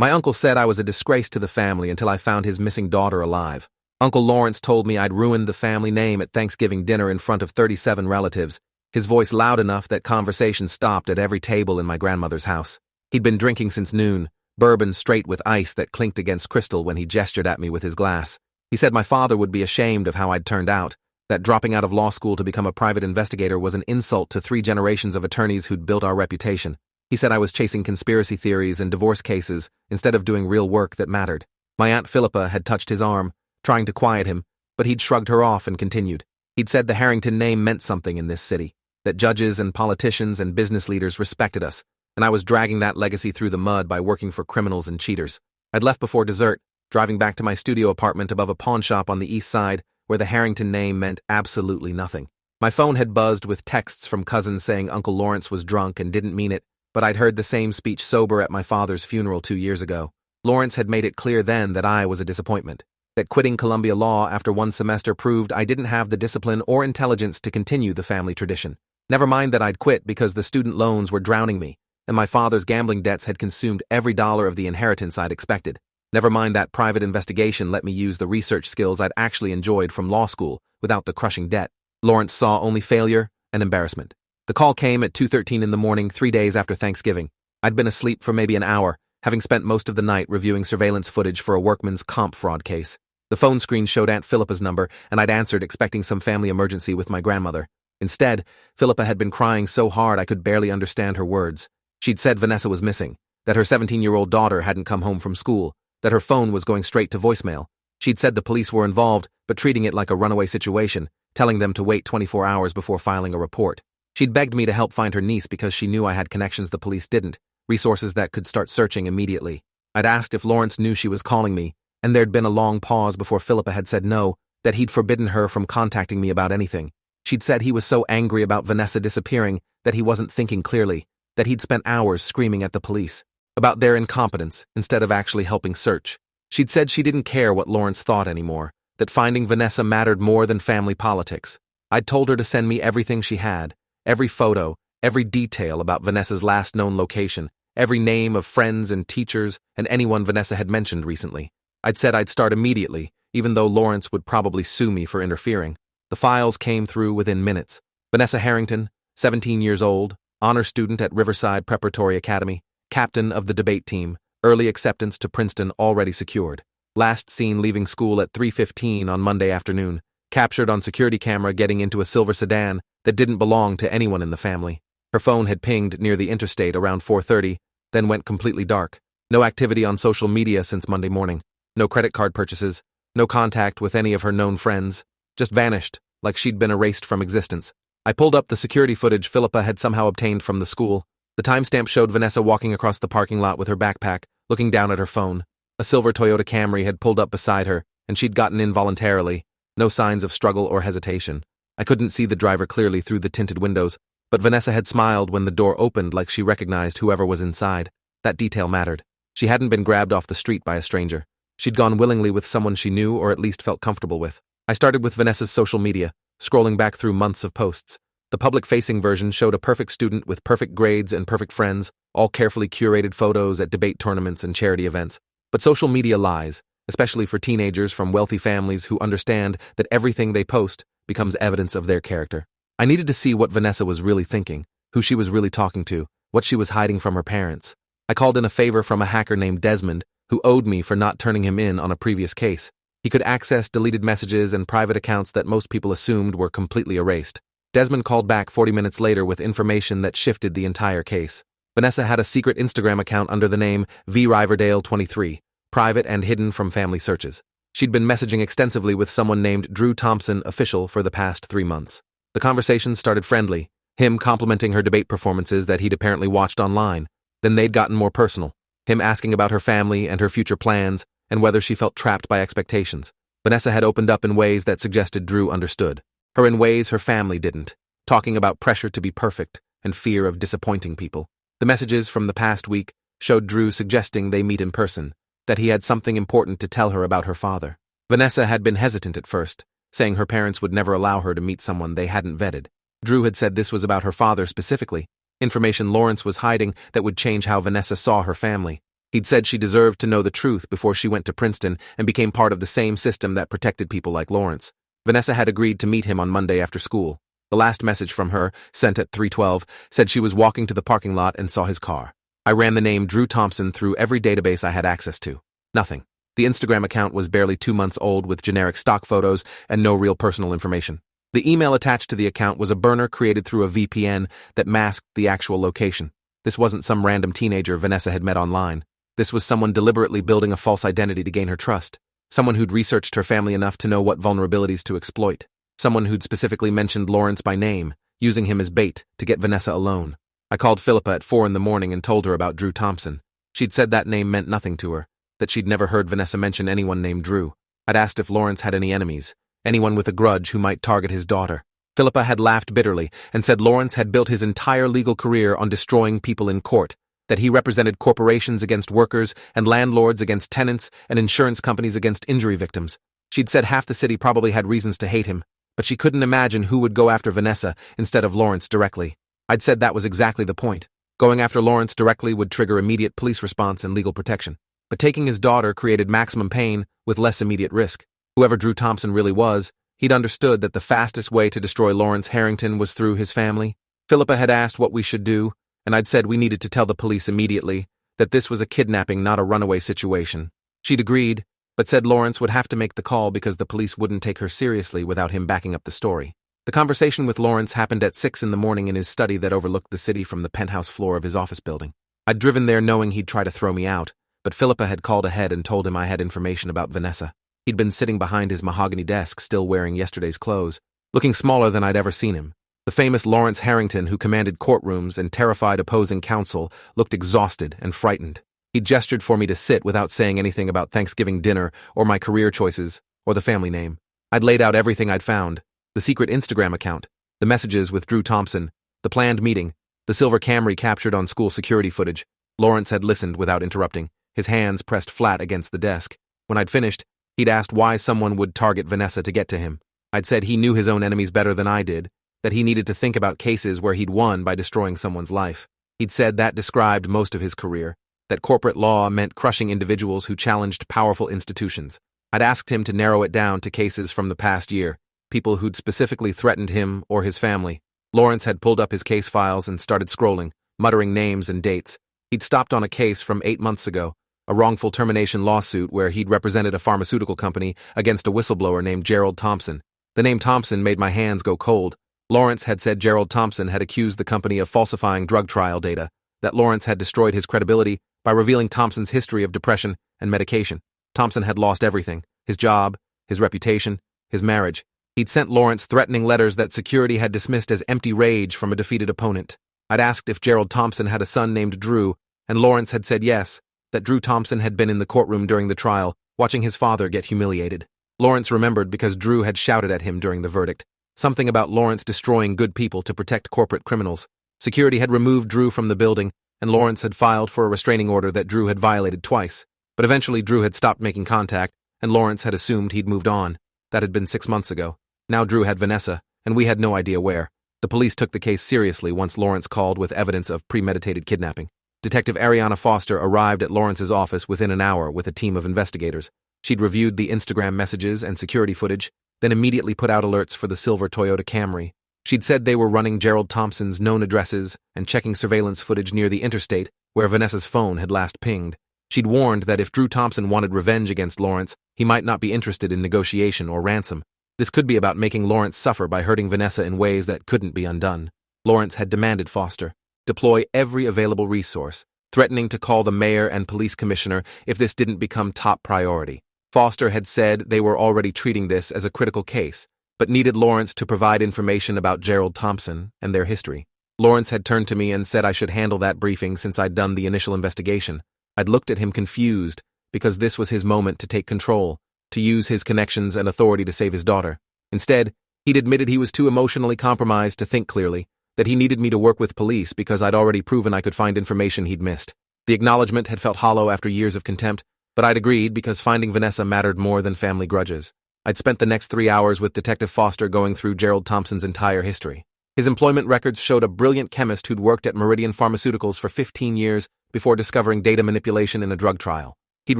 My uncle said I was a disgrace to the family until I found his missing daughter alive. Uncle Lawrence told me I'd ruined the family name at Thanksgiving dinner in front of 37 relatives, his voice loud enough that conversation stopped at every table in my grandmother's house. He'd been drinking since noon, bourbon straight with ice that clinked against crystal when he gestured at me with his glass. He said my father would be ashamed of how I'd turned out, that dropping out of law school to become a private investigator was an insult to 3 generations of attorneys who'd built our reputation. He said I was chasing conspiracy theories and divorce cases instead of doing real work that mattered. My Aunt Philippa had touched his arm, trying to quiet him, but he'd shrugged her off and continued. He'd said the Harrington name meant something in this city, that judges and politicians and business leaders respected us, and I was dragging that legacy through the mud by working for criminals and cheaters. I'd left before dessert, driving back to my studio apartment above a pawn shop on the east side where the Harrington name meant absolutely nothing. My phone had buzzed with texts from cousins saying Uncle Lawrence was drunk and didn't mean it, but I'd heard the same speech sober at my father's funeral 2 years ago. Lawrence had made it clear then that I was a disappointment, that quitting Columbia Law after 1 semester proved I didn't have the discipline or intelligence to continue the family tradition. Never mind that I'd quit because the student loans were drowning me, and my father's gambling debts had consumed every dollar of the inheritance I'd expected. Never mind that private investigation let me use the research skills I'd actually enjoyed from law school without the crushing debt. Lawrence saw only failure and embarrassment. The call came at 2:13 in the morning, 3 days after Thanksgiving. I'd been asleep for maybe an hour, having spent most of the night reviewing surveillance footage for a workman's comp fraud case. The phone screen showed Aunt Philippa's number, and I'd answered expecting some family emergency with my grandmother. Instead, Philippa had been crying so hard I could barely understand her words. She'd said Vanessa was missing, that her 17-year-old daughter hadn't come home from school, that her phone was going straight to voicemail. She'd said the police were involved, but treating it like a runaway situation, telling them to wait 24 hours before filing a report. She'd begged me to help find her niece because she knew I had connections the police didn't, resources that could start searching immediately. I'd asked if Lawrence knew she was calling me, and there'd been a long pause before Philippa had said no, that he'd forbidden her from contacting me about anything. She'd said he was so angry about Vanessa disappearing that he wasn't thinking clearly, that he'd spent hours screaming at the police about their incompetence instead of actually helping search. She'd said she didn't care what Lawrence thought anymore, that finding Vanessa mattered more than family politics. I'd told her to send me everything she had, every photo, every detail about Vanessa's last known location, every name of friends and teachers and anyone Vanessa had mentioned recently. I'd said I'd start immediately, even though Lawrence would probably sue me for interfering. The files came through within minutes. Vanessa Harrington, 17 years old, honor student at Riverside Preparatory Academy, captain of the debate team, early acceptance to Princeton already secured. Last seen leaving school at 3:15 on Monday afternoon, captured on security camera getting into a silver sedan that didn't belong to anyone in the family. Her phone had pinged near the interstate around 4:30, then went completely dark. No activity on social media since Monday morning. No credit card purchases, no contact with any of her known friends, just vanished, like she'd been erased from existence. I pulled up the security footage Philippa had somehow obtained from the school. The timestamp showed Vanessa walking across the parking lot with her backpack, looking down at her phone. A silver Toyota Camry had pulled up beside her, and she'd gotten in voluntarily, no signs of struggle or hesitation. I couldn't see the driver clearly through the tinted windows, but Vanessa had smiled when the door opened like she recognized whoever was inside. That detail mattered. She hadn't been grabbed off the street by a stranger. She'd gone willingly with someone she knew or at least felt comfortable with. I started with Vanessa's social media, scrolling back through months of posts. The public-facing version showed a perfect student with perfect grades and perfect friends, all carefully curated photos at debate tournaments and charity events. But social media lies, especially for teenagers from wealthy families who understand that everything they post becomes evidence of their character. I needed to see what Vanessa was really thinking, who she was really talking to, what she was hiding from her parents. I called in a favor from a hacker named Desmond, who owed me for not turning him in on a previous case. He could access deleted messages and private accounts that most people assumed were completely erased. Desmond called back 40 minutes later with information that shifted the entire case. Vanessa had a secret Instagram account under the name vriverdale23, private and hidden from family searches. She'd been messaging extensively with someone named Drew Thompson Official for the past 3 months. The conversations started friendly, him complimenting her debate performances that he'd apparently watched online. Then they'd gotten more personal, him asking about her family and her future plans and whether she felt trapped by expectations. Vanessa had opened up in ways that suggested Drew understood. Her in ways her family didn't, talking about pressure to be perfect and fear of disappointing people. The messages from the past week showed Drew suggesting they meet in person, that he had something important to tell her about her father. Vanessa had been hesitant at first, saying her parents would never allow her to meet someone they hadn't vetted. Drew had said this was about her father specifically, information Lawrence was hiding that would change how Vanessa saw her family. He'd said she deserved to know the truth before she went to Princeton and became part of the same system that protected people like Lawrence. Vanessa had agreed to meet him on Monday after school. The last message from her, sent at 3:12, said she was walking to the parking lot and saw his car. I ran the name Drew Thompson through every database I had access to. Nothing. The Instagram account was barely 2 months old with generic stock photos and no real personal information. The email attached to the account was a burner created through a VPN that masked the actual location. This wasn't some random teenager Vanessa had met online. This was someone deliberately building a false identity to gain her trust. Someone who'd researched her family enough to know what vulnerabilities to exploit. Someone who'd specifically mentioned Lawrence by name, using him as bait to get Vanessa alone. I called Philippa at 4 in the morning and told her about Drew Thompson. She'd said that name meant nothing to her, that she'd never heard Vanessa mention anyone named Drew. I'd asked if Lawrence had any enemies, anyone with a grudge who might target his daughter. Philippa had laughed bitterly and said Lawrence had built his entire legal career on destroying people in court, that he represented corporations against workers and landlords against tenants and insurance companies against injury victims. She'd said half the city probably had reasons to hate him, but she couldn't imagine who would go after Vanessa instead of Lawrence directly. I'd said that was exactly the point. Going after Lawrence directly would trigger immediate police response and legal protection. But taking his daughter created maximum pain with less immediate risk. Whoever Drew Thompson really was, he'd understood that the fastest way to destroy Lawrence Harrington was through his family. Philippa had asked what we should do, and I'd said we needed to tell the police immediately that this was a kidnapping, not a runaway situation. She'd agreed, but said Lawrence would have to make the call because the police wouldn't take her seriously without him backing up the story. The conversation with Lawrence happened at 6 in the morning in his study that overlooked the city from the penthouse floor of his office building. I'd driven there knowing he'd try to throw me out, but Philippa had called ahead and told him I had information about Vanessa. He'd been sitting behind his mahogany desk, still wearing yesterday's clothes, looking smaller than I'd ever seen him. The famous Lawrence Harrington, who commanded courtrooms and terrified opposing counsel, looked exhausted and frightened. He gestured for me to sit without saying anything about Thanksgiving dinner or my career choices or the family name. I'd laid out everything I'd found: the secret Instagram account, the messages with Drew Thompson, the planned meeting, the silver Camry captured on school security footage. Lawrence had listened without interrupting, his hands pressed flat against the desk. When I'd finished, he'd asked why someone would target Vanessa to get to him. I'd said he knew his own enemies better than I did, that he needed to think about cases where he'd won by destroying someone's life. He'd said that described most of his career, that corporate law meant crushing individuals who challenged powerful institutions. I'd asked him to narrow it down to cases from the past year, people who'd specifically threatened him or his family. Lawrence had pulled up his case files and started scrolling, muttering names and dates. He'd stopped on a case from 8 months ago, a wrongful termination lawsuit where he'd represented a pharmaceutical company against a whistleblower named Gerald Thompson. The name Thompson made my hands go cold. Lawrence had said Gerald Thompson had accused the company of falsifying drug trial data, that Lawrence had destroyed his credibility by revealing Thompson's history of depression and medication. Thompson had lost everything: his job, his reputation, his marriage. He'd sent Lawrence threatening letters that security had dismissed as empty rage from a defeated opponent. I'd asked if Gerald Thompson had a son named Drew, and Lawrence had said yes, that Drew Thompson had been in the courtroom during the trial, watching his father get humiliated. Lawrence remembered because Drew had shouted at him during the verdict. Something about Lawrence destroying good people to protect corporate criminals. Security had removed Drew from the building, and Lawrence had filed for a restraining order that Drew had violated twice. But eventually Drew had stopped making contact, and Lawrence had assumed he'd moved on. That had been 6 months ago. Now Drew had Vanessa, and we had no idea where. The police took the case seriously once Lawrence called with evidence of premeditated kidnapping. Detective Ariana Foster arrived at Lawrence's office within an hour with a team of investigators. She'd reviewed the Instagram messages and security footage, then immediately put out alerts for the silver Toyota Camry. She'd said they were running Gerald Thompson's known addresses and checking surveillance footage near the interstate where Vanessa's phone had last pinged. She'd warned that if Drew Thompson wanted revenge against Lawrence, he might not be interested in negotiation or ransom. This could be about making Lawrence suffer by hurting Vanessa in ways that couldn't be undone. Lawrence had demanded Foster deploy every available resource, threatening to call the mayor and police commissioner if this didn't become top priority. Foster had said they were already treating this as a critical case, but needed Lawrence to provide information about Gerald Thompson and their history. Lawrence had turned to me and said I should handle that briefing since I'd done the initial investigation. I'd looked at him confused, because this was his moment to take control, to use his connections and authority to save his daughter. Instead, he'd admitted he was too emotionally compromised to think clearly, that he needed me to work with police because I'd already proven I could find information he'd missed. The acknowledgement had felt hollow after years of contempt, but I'd agreed because finding Vanessa mattered more than family grudges. I'd spent the next 3 hours with Detective Foster going through Gerald Thompson's entire history. His employment records showed a brilliant chemist who'd worked at Meridian Pharmaceuticals for 15 years before discovering data manipulation in a drug trial. He'd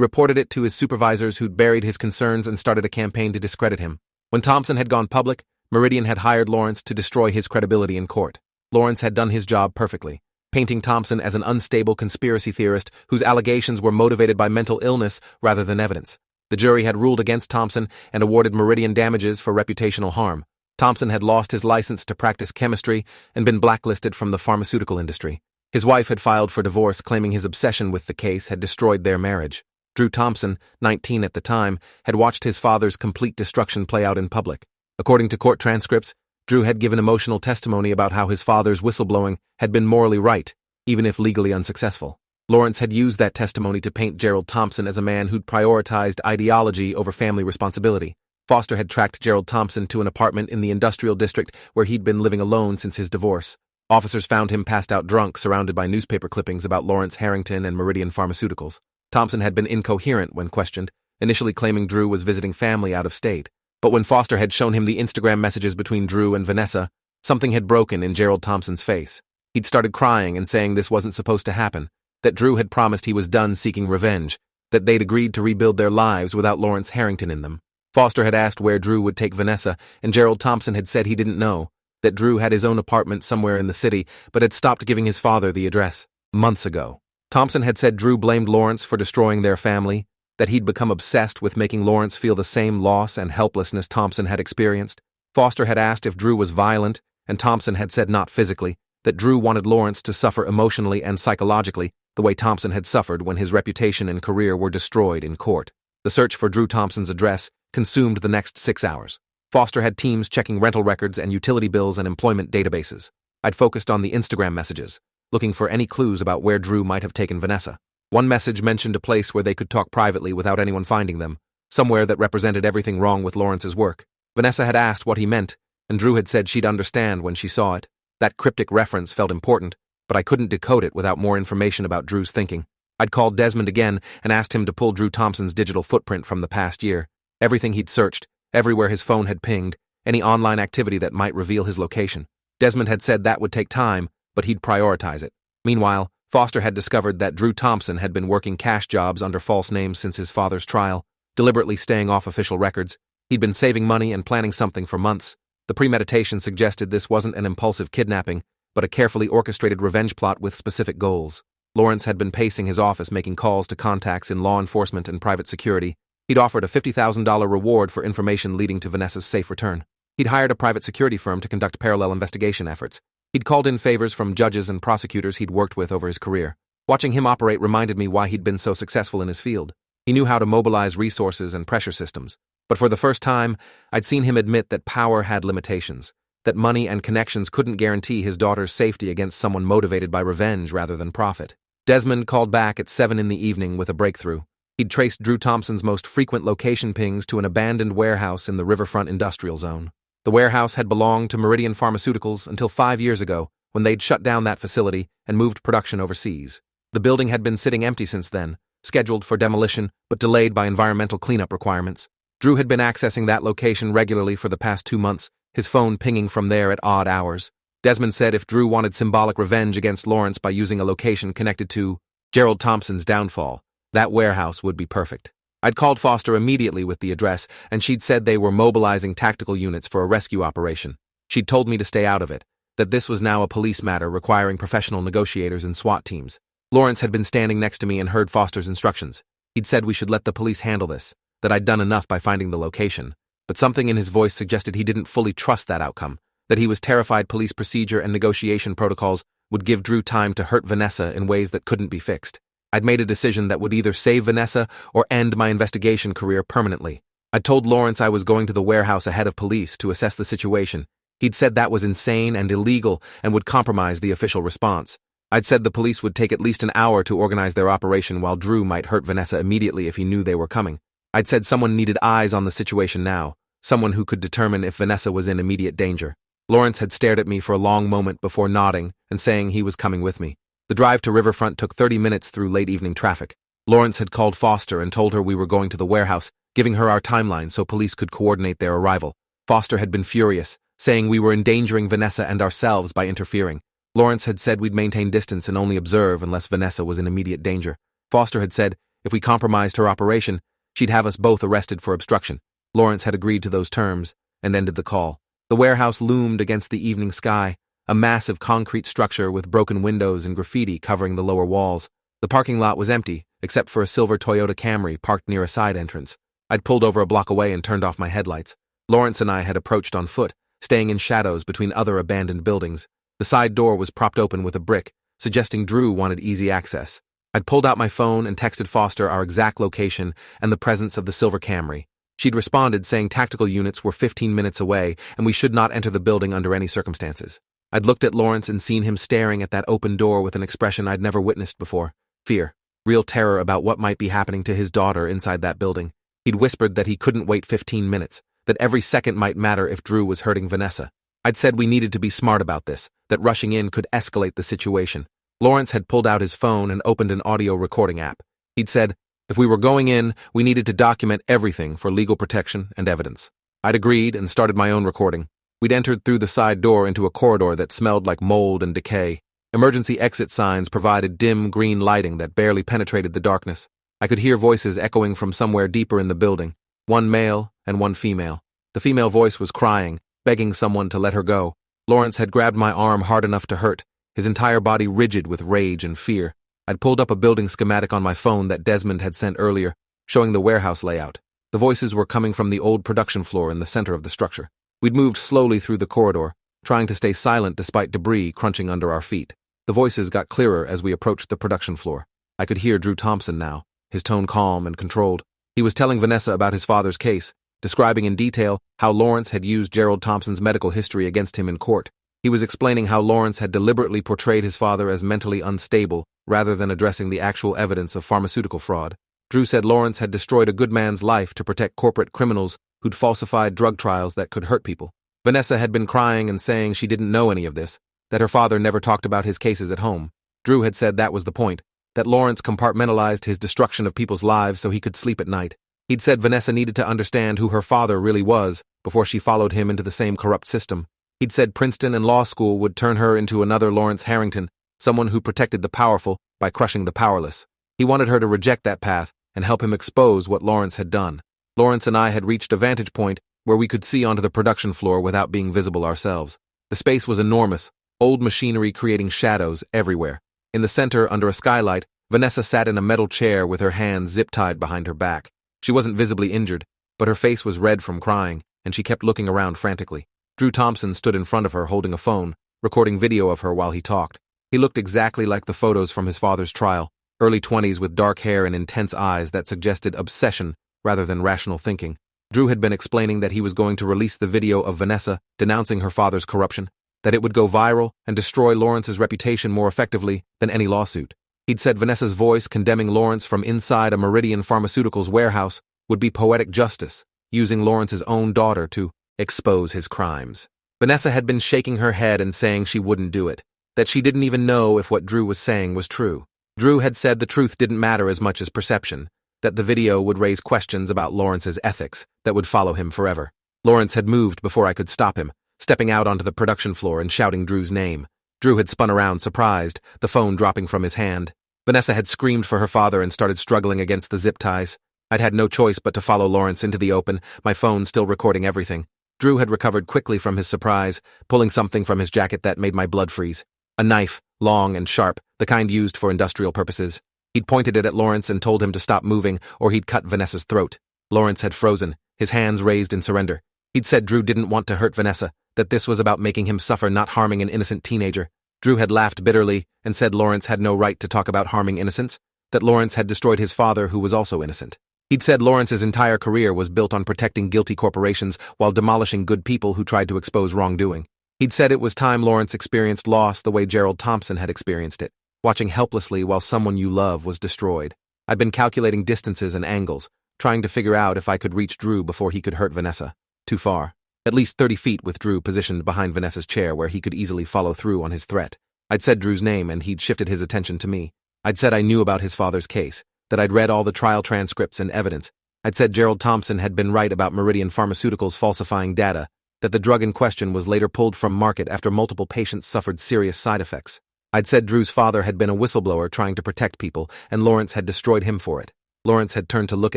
reported it to his supervisors who'd buried his concerns and started a campaign to discredit him. When Thompson had gone public, Meridian had hired Lawrence to destroy his credibility in court. Lawrence had done his job perfectly, painting Thompson as an unstable conspiracy theorist whose allegations were motivated by mental illness rather than evidence. The jury had ruled against Thompson and awarded Meridian damages for reputational harm. Thompson had lost his license to practice chemistry and been blacklisted from the pharmaceutical industry. His wife had filed for divorce, claiming his obsession with the case had destroyed their marriage. Drew Thompson, 19 at the time, had watched his father's complete destruction play out in public. According to court transcripts, Drew had given emotional testimony about how his father's whistleblowing had been morally right, even if legally unsuccessful. Lawrence had used that testimony to paint Gerald Thompson as a man who'd prioritized ideology over family responsibility. Foster had tracked Gerald Thompson to an apartment in the industrial district where he'd been living alone since his divorce. Officers found him passed out drunk, surrounded by newspaper clippings about Lawrence Harrington and Meridian Pharmaceuticals. Thompson had been incoherent when questioned, initially claiming Drew was visiting family out of state. But when Foster had shown him the Instagram messages between Drew and Vanessa, something had broken in Gerald Thompson's face. He'd started crying and saying this wasn't supposed to happen, that Drew had promised he was done seeking revenge, that they'd agreed to rebuild their lives without Lawrence Harrington in them. Foster had asked where Drew would take Vanessa, and Gerald Thompson had said he didn't know, that Drew had his own apartment somewhere in the city, but had stopped giving his father the address months ago. Thompson had said Drew blamed Lawrence for destroying their family, that he'd become obsessed with making Lawrence feel the same loss and helplessness Thompson had experienced. Foster had asked if Drew was violent, and Thompson had said not physically, that Drew wanted Lawrence to suffer emotionally and psychologically the way Thompson had suffered when his reputation and career were destroyed in court. The search for Drew Thompson's address consumed the next 6 hours. Foster had teams checking rental records and utility bills and employment databases. I'd focused on the Instagram messages, looking for any clues about where Drew might have taken Vanessa. One message mentioned a place where they could talk privately without anyone finding them, somewhere that represented everything wrong with Lawrence's work. Vanessa had asked what he meant, and Drew had said she'd understand when she saw it. That cryptic reference felt important, but I couldn't decode it without more information about Drew's thinking. I'd called Desmond again and asked him to pull Drew Thompson's digital footprint from the past year. Everything he'd searched, everywhere his phone had pinged, any online activity that might reveal his location. Desmond had said that would take time, but he'd prioritize it. Meanwhile, Foster had discovered that Drew Thompson had been working cash jobs under false names since his father's trial, deliberately staying off official records. He'd been saving money and planning something for months. The premeditation suggested this wasn't an impulsive kidnapping, but a carefully orchestrated revenge plot with specific goals. Lawrence had been pacing his office making calls to contacts in law enforcement and private security. He'd offered a $50,000 reward for information leading to Vanessa's safe return. He'd hired a private security firm to conduct parallel investigation efforts. He'd called in favors from judges and prosecutors he'd worked with over his career. Watching him operate reminded me why he'd been so successful in his field. He knew how to mobilize resources and pressure systems. But for the first time, I'd seen him admit that power had limitations, that money and connections couldn't guarantee his daughter's safety against someone motivated by revenge rather than profit. Desmond called back at 7 in the evening with a breakthrough. He'd traced Drew Thompson's most frequent location pings to an abandoned warehouse in the riverfront industrial zone. The warehouse had belonged to Meridian Pharmaceuticals until 5 years ago, when they'd shut down that facility and moved production overseas. The building had been sitting empty since then, scheduled for demolition but delayed by environmental cleanup requirements. Drew had been accessing that location regularly for the past 2 months, his phone pinging from there at odd hours. Desmond said if Drew wanted symbolic revenge against Lawrence by using a location connected to Gerald Thompson's downfall, that warehouse would be perfect. I'd called Foster immediately with the address, and she'd said they were mobilizing tactical units for a rescue operation. She'd told me to stay out of it, that this was now a police matter requiring professional negotiators and SWAT teams. Lawrence had been standing next to me and heard Foster's instructions. He'd said we should let the police handle this, that I'd done enough by finding the location. But something in his voice suggested he didn't fully trust that outcome, that he was terrified police procedure and negotiation protocols would give Drew time to hurt Vanessa in ways that couldn't be fixed. I'd made a decision that would either save Vanessa or end my investigation career permanently. I'd told Lawrence I was going to the warehouse ahead of police to assess the situation. He'd said that was insane and illegal and would compromise the official response. I'd said the police would take at least an hour to organize their operation while Drew might hurt Vanessa immediately if he knew they were coming. I'd said someone needed eyes on the situation now, someone who could determine if Vanessa was in immediate danger. Lawrence had stared at me for a long moment before nodding and saying he was coming with me. The drive to Riverfront took 30 minutes through late evening traffic. Lawrence had called Foster and told her we were going to the warehouse, giving her our timeline so police could coordinate their arrival. Foster had been furious, saying we were endangering Vanessa and ourselves by interfering. Lawrence had said we'd maintain distance and only observe unless Vanessa was in immediate danger. Foster had said if we compromised her operation, she'd have us both arrested for obstruction. Lawrence had agreed to those terms and ended the call. The warehouse loomed against the evening sky, a massive concrete structure with broken windows and graffiti covering the lower walls. The parking lot was empty, except for a silver Toyota Camry parked near a side entrance. I'd pulled over a block away and turned off my headlights. Lawrence and I had approached on foot, staying in shadows between other abandoned buildings. The side door was propped open with a brick, suggesting Drew wanted easy access. I'd pulled out my phone and texted Foster our exact location and the presence of the silver Camry. She'd responded saying tactical units were 15 minutes away and we should not enter the building under any circumstances. I'd looked at Lawrence and seen him staring at that open door with an expression I'd never witnessed before. Fear. Real terror about what might be happening to his daughter inside that building. He'd whispered that he couldn't wait 15 minutes, that every second might matter if Drew was hurting Vanessa. I'd said we needed to be smart about this, that rushing in could escalate the situation. Lawrence had pulled out his phone and opened an audio recording app. He'd said, if we were going in, we needed to document everything for legal protection and evidence. I'd agreed and started my own recording. We'd entered through the side door into a corridor that smelled like mold and decay. Emergency exit signs provided dim green lighting that barely penetrated the darkness. I could hear voices echoing from somewhere deeper in the building, one male and one female. The female voice was crying, begging someone to let her go. Lawrence had grabbed my arm hard enough to hurt, his entire body rigid with rage and fear. I'd pulled up a building schematic on my phone that Desmond had sent earlier, showing the warehouse layout. The voices were coming from the old production floor in the center of the structure. We'd moved slowly through the corridor, trying to stay silent despite debris crunching under our feet. The voices got clearer as we approached the production floor. I could hear Drew Thompson now, his tone calm and controlled. He was telling Vanessa about his father's case, describing in detail how Lawrence had used Gerald Thompson's medical history against him in court. He was explaining how Lawrence had deliberately portrayed his father as mentally unstable rather than addressing the actual evidence of pharmaceutical fraud. Drew said Lawrence had destroyed a good man's life to protect corporate criminals who'd falsified drug trials that could hurt people. Vanessa had been crying and saying she didn't know any of this, that her father never talked about his cases at home. Drew had said that was the point, that Lawrence compartmentalized his destruction of people's lives so he could sleep at night. He'd said Vanessa needed to understand who her father really was before she followed him into the same corrupt system. He'd said Princeton and law school would turn her into another Lawrence Harrington, someone who protected the powerful by crushing the powerless. He wanted her to reject that path and help him expose what Lawrence had done. Lawrence and I had reached a vantage point where we could see onto the production floor without being visible ourselves. The space was enormous, old machinery creating shadows everywhere. In the center, under a skylight, Vanessa sat in a metal chair with her hands zip-tied behind her back. She wasn't visibly injured, but her face was red from crying, and she kept looking around frantically. Drew Thompson stood in front of her holding a phone, recording video of her while he talked. He looked exactly like the photos from his father's trial, early 20s with dark hair and intense eyes that suggested obsession rather than rational thinking. Drew had been explaining that he was going to release the video of Vanessa denouncing her father's corruption, that it would go viral and destroy Lawrence's reputation more effectively than any lawsuit. He'd said Vanessa's voice condemning Lawrence from inside a Meridian Pharmaceuticals warehouse would be poetic justice, using Lawrence's own daughter to expose his crimes. Vanessa had been shaking her head and saying she wouldn't do it, that she didn't even know if what Drew was saying was true. Drew had said the truth didn't matter as much as perception, that the video would raise questions about Lawrence's ethics that would follow him forever. Lawrence had moved before I could stop him, stepping out onto the production floor and shouting Drew's name. Drew had spun around surprised, the phone dropping from his hand. Vanessa had screamed for her father and started struggling against the zip ties. I'd had no choice but to follow Lawrence into the open, my phone still recording everything. Drew had recovered quickly from his surprise, pulling something from his jacket that made my blood freeze. A knife, long and sharp, the kind used for industrial purposes. He'd pointed it at Lawrence and told him to stop moving or he'd cut Vanessa's throat. Lawrence had frozen, his hands raised in surrender. He'd said Drew didn't want to hurt Vanessa, that this was about making him suffer, not harming an innocent teenager. Drew had laughed bitterly and said Lawrence had no right to talk about harming innocents, that Lawrence had destroyed his father who was also innocent. He'd said Lawrence's entire career was built on protecting guilty corporations while demolishing good people who tried to expose wrongdoing. He'd said it was time Lawrence experienced loss the way Gerald Thompson had experienced it, watching helplessly while someone you love was destroyed. I'd been calculating distances and angles, trying to figure out if I could reach Drew before he could hurt Vanessa. Too far. At least 30 feet with Drew positioned behind Vanessa's chair where he could easily follow through on his threat. I'd said Drew's name and he'd shifted his attention to me. I'd said I knew about his father's case, that I'd read all the trial transcripts and evidence. I'd said Gerald Thompson had been right about Meridian Pharmaceuticals falsifying data, that the drug in question was later pulled from market after multiple patients suffered serious side effects. I'd said Drew's father had been a whistleblower trying to protect people, and Lawrence had destroyed him for it. Lawrence had turned to look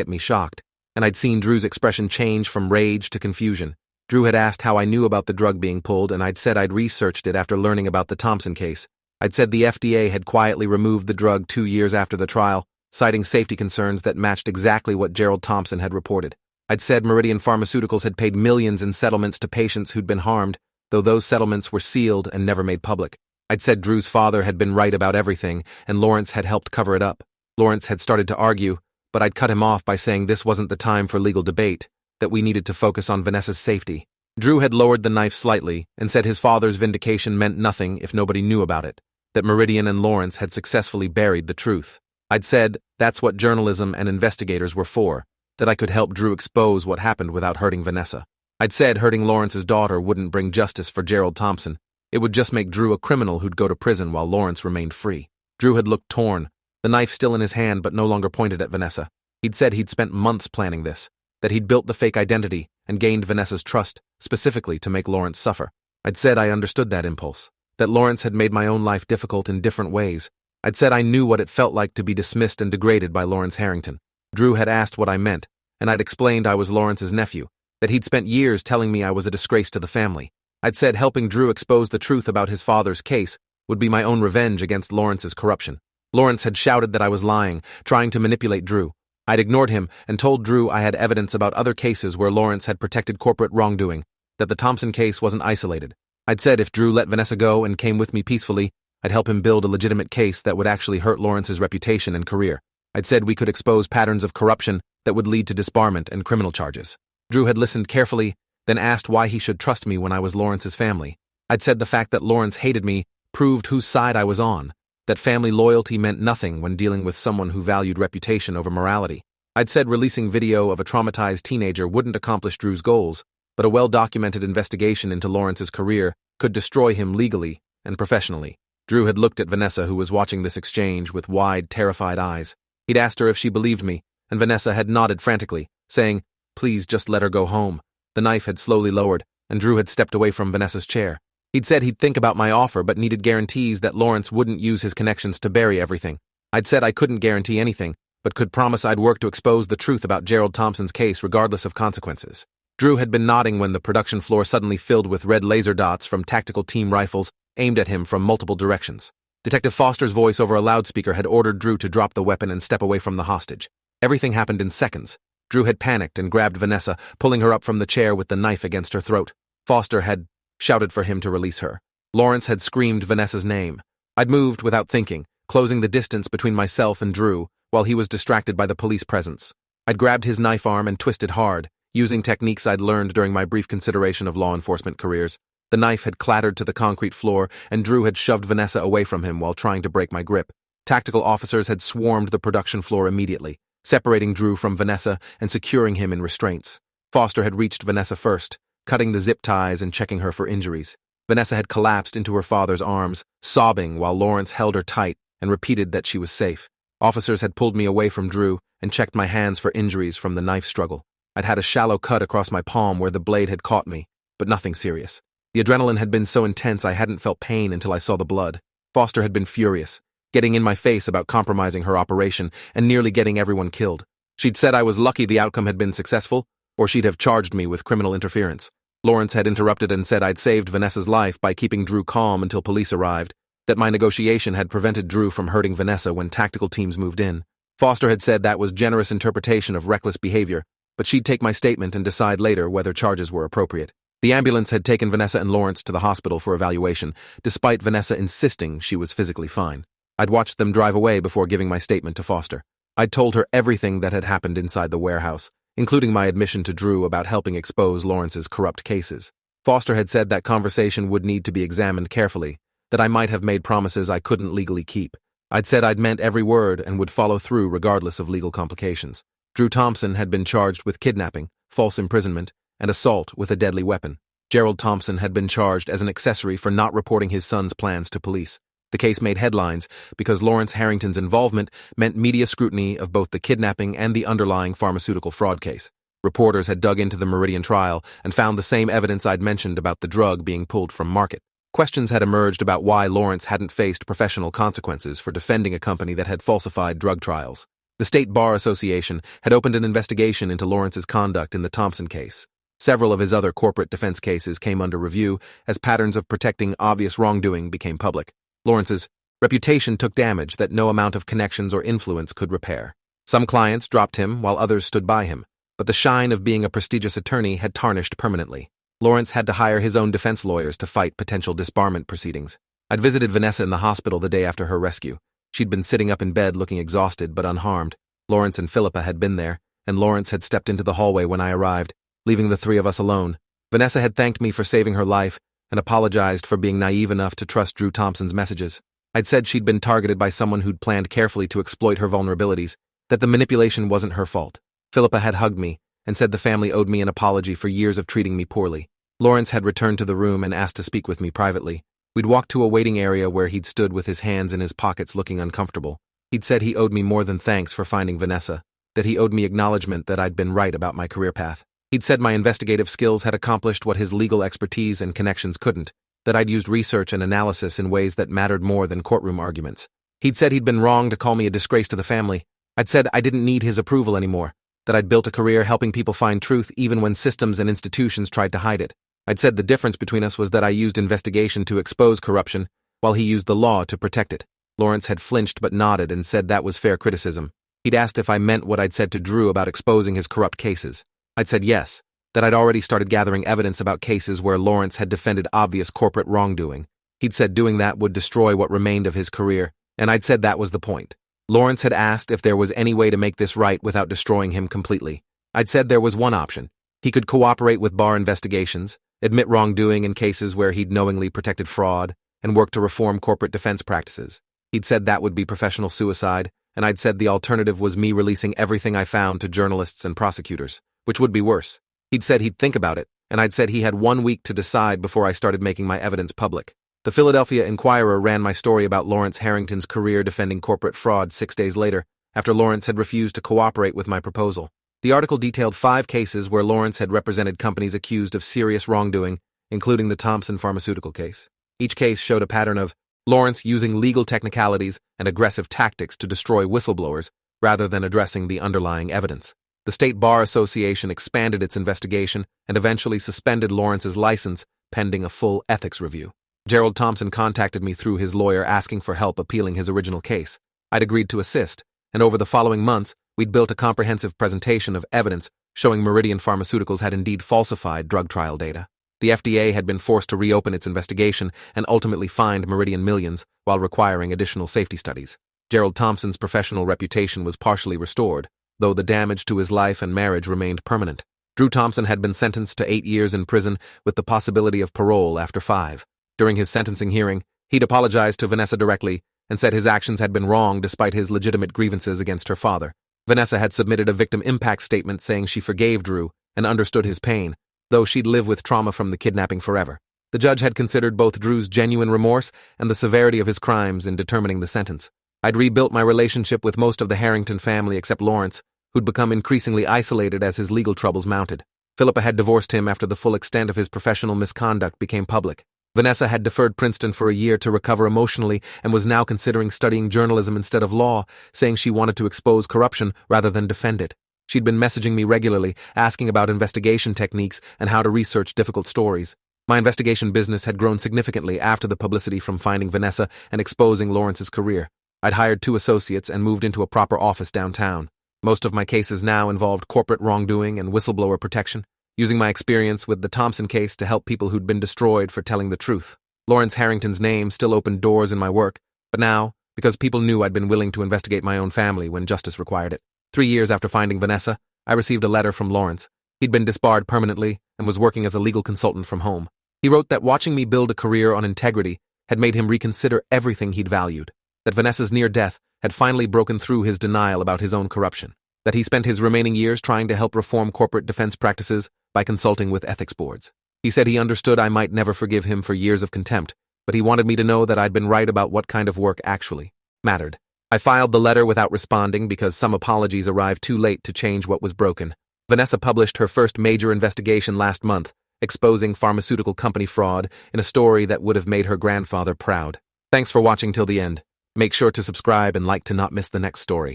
at me shocked, and I'd seen Drew's expression change from rage to confusion. Drew had asked how I knew about the drug being pulled, and I'd said I'd researched it after learning about the Thompson case. I'd said the FDA had quietly removed the drug 2 years after the trial, citing safety concerns that matched exactly what Gerald Thompson had reported. I'd said Meridian Pharmaceuticals had paid millions in settlements to patients who'd been harmed, though those settlements were sealed and never made public. I'd said Drew's father had been right about everything, and Lawrence had helped cover it up. Lawrence had started to argue, but I'd cut him off by saying this wasn't the time for legal debate, that we needed to focus on Vanessa's safety. Drew had lowered the knife slightly and said his father's vindication meant nothing if nobody knew about it, that Meridian and Lawrence had successfully buried the truth. I'd said that's what journalism and investigators were for, that I could help Drew expose what happened without hurting Vanessa. I'd said hurting Lawrence's daughter wouldn't bring justice for Gerald Thompson. It would just make Drew a criminal who'd go to prison while Lawrence remained free. Drew had looked torn, the knife still in his hand but no longer pointed at Vanessa. He'd said he'd spent months planning this, that he'd built the fake identity and gained Vanessa's trust, specifically to make Lawrence suffer. I'd said I understood that impulse, that Lawrence had made my own life difficult in different ways. I'd said I knew what it felt like to be dismissed and degraded by Lawrence Harrington. Drew had asked what I meant, and I'd explained I was Lawrence's nephew, that he'd spent years telling me I was a disgrace to the family. I'd said helping Drew expose the truth about his father's case would be my own revenge against Lawrence's corruption. Lawrence had shouted that I was lying, trying to manipulate Drew. I'd ignored him and told Drew I had evidence about other cases where Lawrence had protected corporate wrongdoing, that the Thompson case wasn't isolated. I'd said if Drew let Vanessa go and came with me peacefully, I'd help him build a legitimate case that would actually hurt Lawrence's reputation and career. I'd said we could expose patterns of corruption that would lead to disbarment and criminal charges. Drew had listened carefully, then asked why he should trust me when I was Lawrence's family. I'd said the fact that Lawrence hated me proved whose side I was on, that family loyalty meant nothing when dealing with someone who valued reputation over morality. I'd said releasing video of a traumatized teenager wouldn't accomplish Drew's goals, but a well-documented investigation into Lawrence's career could destroy him legally and professionally. Drew had looked at Vanessa, who was watching this exchange with wide, terrified eyes. He'd asked her if she believed me, and Vanessa had nodded frantically, saying, "Please just let her go home." The knife had slowly lowered, and Drew had stepped away from Vanessa's chair. He'd said he'd think about my offer but needed guarantees that Lawrence wouldn't use his connections to bury everything. I'd said I couldn't guarantee anything, but could promise I'd work to expose the truth about Gerald Thompson's case regardless of consequences. Drew had been nodding when the production floor suddenly filled with red laser dots from tactical team rifles aimed at him from multiple directions. Detective Foster's voice over a loudspeaker had ordered Drew to drop the weapon and step away from the hostage. Everything happened in seconds. Drew had panicked and grabbed Vanessa, pulling her up from the chair with the knife against her throat. Foster had shouted for him to release her. Lawrence had screamed Vanessa's name. I'd moved without thinking, closing the distance between myself and Drew while he was distracted by the police presence. I'd grabbed his knife arm and twisted hard, using techniques I'd learned during my brief consideration of law enforcement careers. The knife had clattered to the concrete floor, and Drew had shoved Vanessa away from him while trying to break my grip. Tactical officers had swarmed the production floor immediately, separating Drew from Vanessa and securing him in restraints. Foster had reached Vanessa first, cutting the zip ties and checking her for injuries. Vanessa had collapsed into her father's arms, sobbing while Lawrence held her tight and repeated that she was safe. Officers had pulled me away from Drew and checked my hands for injuries from the knife struggle. I'd had a shallow cut across my palm where the blade had caught me, but nothing serious. The adrenaline had been so intense I hadn't felt pain until I saw the blood. Foster had been furious, getting in my face about compromising her operation and nearly getting everyone killed. She'd said I was lucky the outcome had been successful, or she'd have charged me with criminal interference. Lawrence had interrupted and said I'd saved Vanessa's life by keeping Drew calm until police arrived, that my negotiation had prevented Drew from hurting Vanessa when tactical teams moved in. Foster had said that was generous interpretation of reckless behavior, but she'd take my statement and decide later whether charges were appropriate. The ambulance had taken Vanessa and Lawrence to the hospital for evaluation, despite Vanessa insisting she was physically fine. I'd watched them drive away before giving my statement to Foster. I'd told her everything that had happened inside the warehouse, including my admission to Drew about helping expose Lawrence's corrupt cases. Foster had said that conversation would need to be examined carefully, that I might have made promises I couldn't legally keep. I'd said I'd meant every word and would follow through regardless of legal complications. Drew Thompson had been charged with kidnapping, false imprisonment, and assault with a deadly weapon. Gerald Thompson had been charged as an accessory for not reporting his son's plans to police. The case made headlines because Lawrence Harrington's involvement meant media scrutiny of both the kidnapping and the underlying pharmaceutical fraud case. Reporters had dug into the Meridian trial and found the same evidence I'd mentioned about the drug being pulled from market. Questions had emerged about why Lawrence hadn't faced professional consequences for defending a company that had falsified drug trials. The State Bar Association had opened an investigation into Lawrence's conduct in the Thompson case. Several of his other corporate defense cases came under review as patterns of protecting obvious wrongdoing became public. Lawrence's reputation took damage that no amount of connections or influence could repair. Some clients dropped him while others stood by him, but the shine of being a prestigious attorney had tarnished permanently. Lawrence had to hire his own defense lawyers to fight potential disbarment proceedings. I'd visited Vanessa in the hospital the day after her rescue. She'd been sitting up in bed looking exhausted but unharmed. Lawrence and Philippa had been there, and Lawrence had stepped into the hallway when I arrived, leaving the three of us alone. Vanessa had thanked me for saving her life and apologized for being naive enough to trust Drew Thompson's messages. I'd said she'd been targeted by someone who'd planned carefully to exploit her vulnerabilities, that the manipulation wasn't her fault. Philippa had hugged me and said the family owed me an apology for years of treating me poorly. Lawrence had returned to the room and asked to speak with me privately. We'd walked to a waiting area where he'd stood with his hands in his pockets looking uncomfortable. He'd said he owed me more than thanks for finding Vanessa, that he owed me acknowledgement that I'd been right about my career path. He'd said my investigative skills had accomplished what his legal expertise and connections couldn't, that I'd used research and analysis in ways that mattered more than courtroom arguments. He'd said he'd been wrong to call me a disgrace to the family. I'd said I didn't need his approval anymore, that I'd built a career helping people find truth even when systems and institutions tried to hide it. I'd said the difference between us was that I used investigation to expose corruption, while he used the law to protect it. Lawrence had flinched but nodded and said that was fair criticism. He'd asked if I meant what I'd said to Drew about exposing his corrupt cases. I'd said yes, that I'd already started gathering evidence about cases where Lawrence had defended obvious corporate wrongdoing. He'd said doing that would destroy what remained of his career, and I'd said that was the point. Lawrence had asked if there was any way to make this right without destroying him completely. I'd said there was one option. He could cooperate with bar investigations, admit wrongdoing in cases where he'd knowingly protected fraud, and work to reform corporate defense practices. He'd said that would be professional suicide, and I'd said the alternative was me releasing everything I found to journalists and prosecutors, which would be worse. He'd said he'd think about it, and I'd said he had 1 week to decide before I started making my evidence public. The Philadelphia Inquirer ran my story about Lawrence Harrington's career defending corporate fraud 6 days later, after Lawrence had refused to cooperate with my proposal. The article detailed 5 cases where Lawrence had represented companies accused of serious wrongdoing, including the Thompson pharmaceutical case. Each case showed a pattern of Lawrence using legal technicalities and aggressive tactics to destroy whistleblowers rather than addressing the underlying evidence. The State Bar Association expanded its investigation and eventually suspended Lawrence's license pending a full ethics review. Gerald Thompson contacted me through his lawyer asking for help appealing his original case. I'd agreed to assist, and over the following months, we'd built a comprehensive presentation of evidence showing Meridian Pharmaceuticals had indeed falsified drug trial data. The FDA had been forced to reopen its investigation and ultimately fined Meridian millions while requiring additional safety studies. Gerald Thompson's professional reputation was partially restored, though the damage to his life and marriage remained permanent. Drew Thompson had been sentenced to 8 years in prison with the possibility of parole after 5. During his sentencing hearing, he'd apologized to Vanessa directly and said his actions had been wrong despite his legitimate grievances against her father. Vanessa had submitted a victim impact statement saying she forgave Drew and understood his pain, though she'd live with trauma from the kidnapping forever. The judge had considered both Drew's genuine remorse and the severity of his crimes in determining the sentence. I'd rebuilt my relationship with most of the Harrington family except Lawrence, who'd become increasingly isolated as his legal troubles mounted. Philippa had divorced him after the full extent of his professional misconduct became public. Vanessa had deferred Princeton for a year to recover emotionally and was now considering studying journalism instead of law, saying she wanted to expose corruption rather than defend it. She'd been messaging me regularly, asking about investigation techniques and how to research difficult stories. My investigation business had grown significantly after the publicity from finding Vanessa and exposing Lawrence's career. I'd hired 2 associates and moved into a proper office downtown. Most of my cases now involved corporate wrongdoing and whistleblower protection, using my experience with the Thompson case to help people who'd been destroyed for telling the truth. Lawrence Harrington's name still opened doors in my work, but now, because people knew I'd been willing to investigate my own family when justice required it. 3 years after finding Vanessa, I received a letter from Lawrence. He'd been disbarred permanently and was working as a legal consultant from home. He wrote that watching me build a career on integrity had made him reconsider everything he'd valued, that Vanessa's near death had finally broken through his denial about his own corruption, that he spent his remaining years trying to help reform corporate defense practices by consulting with ethics boards. He said he understood I might never forgive him for years of contempt, but he wanted me to know that I'd been right about what kind of work actually mattered. I filed the letter without responding because some apologies arrived too late to change what was broken. Vanessa published her first major investigation last month, exposing pharmaceutical company fraud in a story that would have made her grandfather proud. Thanks for watching till the end. Make sure to subscribe and like to not miss the next story.